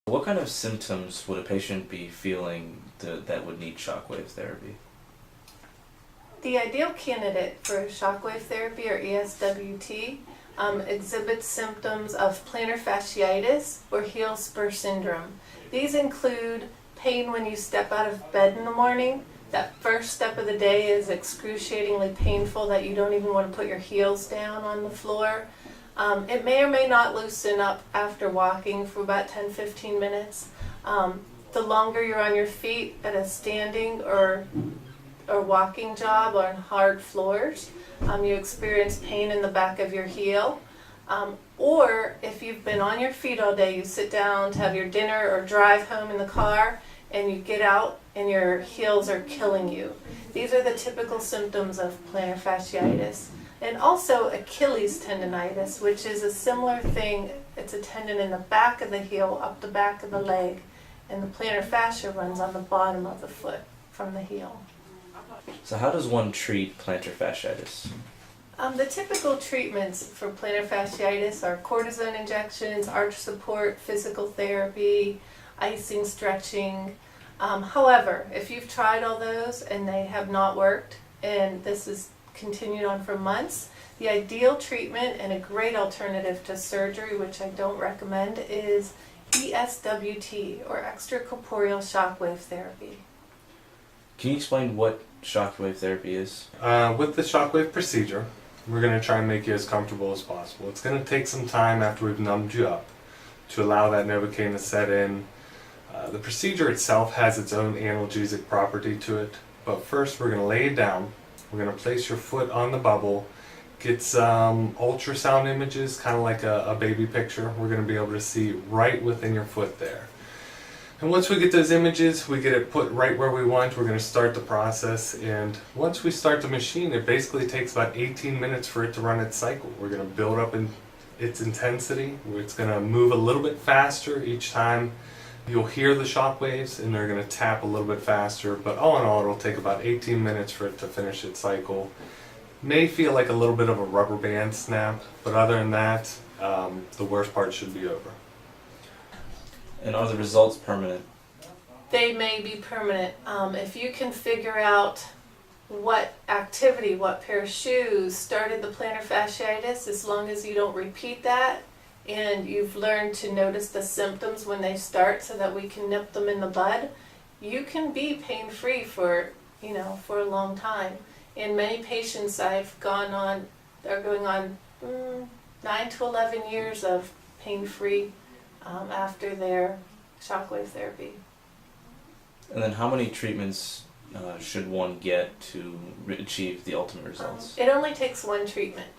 What kind of symptoms would a patient be feeling that would need shockwave therapy? The ideal candidate for shockwave therapy, or ESWT, exhibits symptoms of plantar fasciitis or heel spur syndrome. These include pain when you step out of bed in the morning. That first step of the day is excruciatingly painful that you don't even want to put your heels down on the floor. It may or may not loosen up after walking for about 10-15 minutes. The longer you're on your feet at a standing or walking job on hard floors, you experience pain in the back of your heel. Or if you've been on your feet all day, you sit down to have your dinner or drive home in the car, and you get out and your heels are killing you. These are the typical symptoms of plantar fasciitis. And also Achilles tendonitis, which is a similar thing. It's a tendon in the back of the heel, up the back of the leg, and the plantar fascia runs on the bottom of the foot from the heel. So how does one treat plantar fasciitis? The typical treatments for plantar fasciitis are cortisone injections, arch support, physical therapy, icing, stretching. However, if you've tried all those and they have not worked, and this is continued on for months, the ideal treatment and a great alternative to surgery, which I don't recommend, is ESWT, or extracorporeal shockwave therapy. Can you explain what shockwave therapy is? With the shockwave procedure, we're going to try and make you as comfortable as possible. It's going to take some time after we've numbed you up to allow that Novocaine to set in. The procedure itself has its own analgesic property to it, but first we're going to lay you down. We're going to place your foot on the bubble, get some ultrasound images, kind of like a baby picture. We're going to be able to see right within your foot there. And once we get those images, we get it put right where we want. We're going to start the process, and once we start the machine, it basically takes about 18 minutes for it to run its cycle. We're going to build up in its intensity. It's going to move a little bit faster each time. You'll hear the shock waves, and they're going to tap a little bit faster, but all in all, it'll take about 18 minutes for it to finish its cycle. May feel like a little bit of a rubber band snap, but other than that, the worst part should be over. And are the results permanent? They may be permanent. If you can figure out what activity, what pair of shoes started the plantar fasciitis, as long as you don't repeat that, and you've learned to notice the symptoms when they start so that we can nip them in the bud, you can be pain-free for a long time. In many patients are going on 9 to 11 years of pain-free after their shockwave therapy. And then how many treatments should one get to achieve the ultimate results? It only takes one treatment.